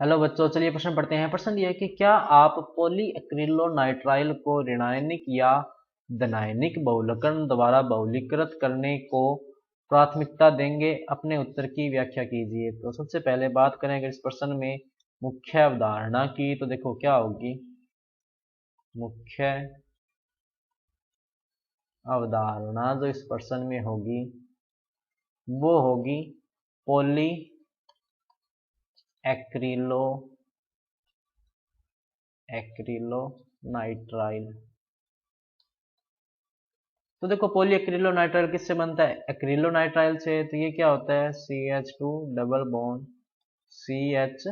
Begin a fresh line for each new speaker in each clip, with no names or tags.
Hello बच्चों, चलिए प्रश्न पढ़ते हैं। प्रश्न ये है कि क्या आप पॉलीएक्रिलोनाइट्राइल को ऋणायनिक या धनायनिक बहुलकरण द्वारा बहुलीकृत करने को प्राथमिकता देंगे? अपने उत्तर की व्याख्या कीजिए। तो सबसे पहले बात करें अगर इस प्रश्न में मुख्य अवधारणा की, तो देखो क्या होगी। मुख्य अवधारणा जो इस प्रश्न में होगी वो होगी पॉली एक्रिलोनाइट्राइल। तो देखो पॉलीएक्रिलोनाइट्राइल किससे बनता है? एक्रिलोनाइट्राइल से। तो ये क्या होता है? CH2 double bond CH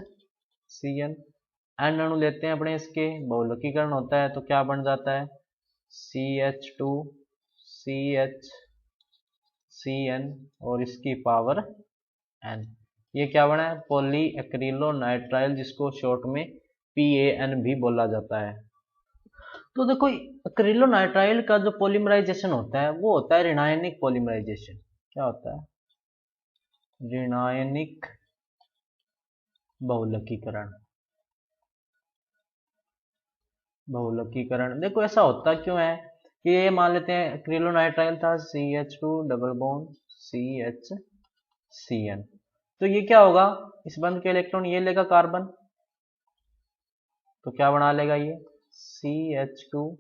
N अणु लेते हैं अपने, इसके बहुलकीकरण होता है तो क्या बन जाता है? CH2 CN और इसकी पावर n। ये क्या बना है? पॉलीएक्रिलोनाइट्राइल, जिसको शॉर्ट में PAN भी बोला जाता है। तो देखो एक्रिलोनाइट्राइल का जो पॉलीमराइजेशन होता है वो होता है ऋणायनिक पॉलीमराइजेशन। क्या होता है? ऋणायनिक बहुलकीकरण। देखो ऐसा होता क्यों है कि ये मान लेते हैं एक्रिलोनाइट्राइल था CH2 डबल बॉन्ड CHCN। तो ये क्या होगा? इस बंध के इलेक्ट्रॉन ये लेगा कार्बन, तो क्या बना लेगा ये CH2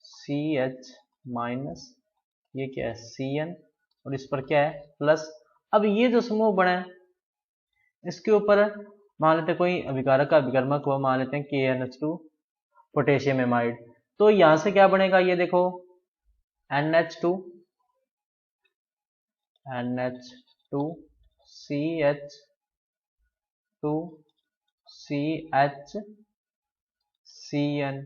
CH माइनस, ये क्या है CN, और इस पर क्या है प्लस। अब ये जो समूह बना है इसके ऊपर मान लेते हैं कोई अभिकारक का अभिकर्मक हुआ, मान लेते हैं KNH2 पोटेशियम एमाइड। तो यहां से क्या बनेगा? ये देखो NH2 CH2 CHCN।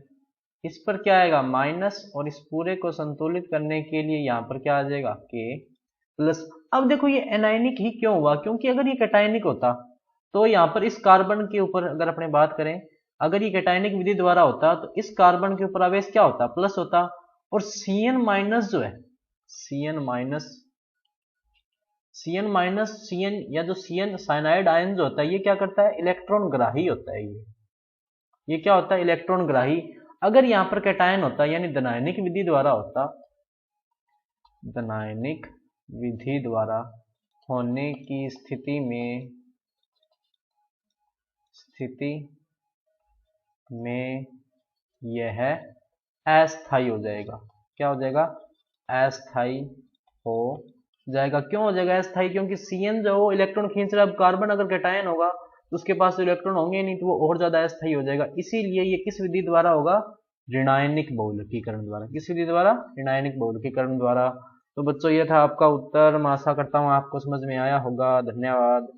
इस पर क्या आएगा? माइनस, और इस पूरे को संतुलित करने के लिए यहाँ पर क्या आ जाएगा? K plus. अब देखो ये एनायनिक ही क्यों हुआ? क्योंकि अगर ये कैटायनिक होता तो यहाँ पर इस कार्बन के ऊपर अगर अपने बात करें, अगर ये कैटायनिक विधि द्वारा होता तो इस कार्बन के ऊपर आवेश क्या होता? प्लस होता। और Cn माइनस जो है, Cn या जो Cn साइनाइड आयन जो होता है, ये क्या करता है? इलेक्ट्रॉन ग्राही होता है। ये क्या होता है? इलेक्ट्रॉन ग्राही। अगर यहाँ पर कैटायन होता यानी धनायनिक विधि द्वारा होता, धनायनिक विधि द्वारा होने की स्थिति में यह अस्थायी हो जाएगा। क्या हो जाएगा? अस्थायी हो जाएगा। क्यों हो जाएगा अस्थायी? क्योंकि Cn जो वो इलेक्ट्रॉन खींच रहा है। अब कार्बन अगर कैटायन होगा तो उसके पास तो इलेक्ट्रॉन होंगे नहीं, तो वो और ज्यादा अस्थायी हो जाएगा। इसीलिए ये किस विधि द्वारा होगा? ऋणायनिक बहुलकीकरण द्वारा। किस विधि द्वारा? ऋणायनिक बहुलकीकरण द्वारा। तो बच्चों ये था आपका उत्तर। मैं आशा करता हूँ आपको समझ में आया होगा। धन्यवाद।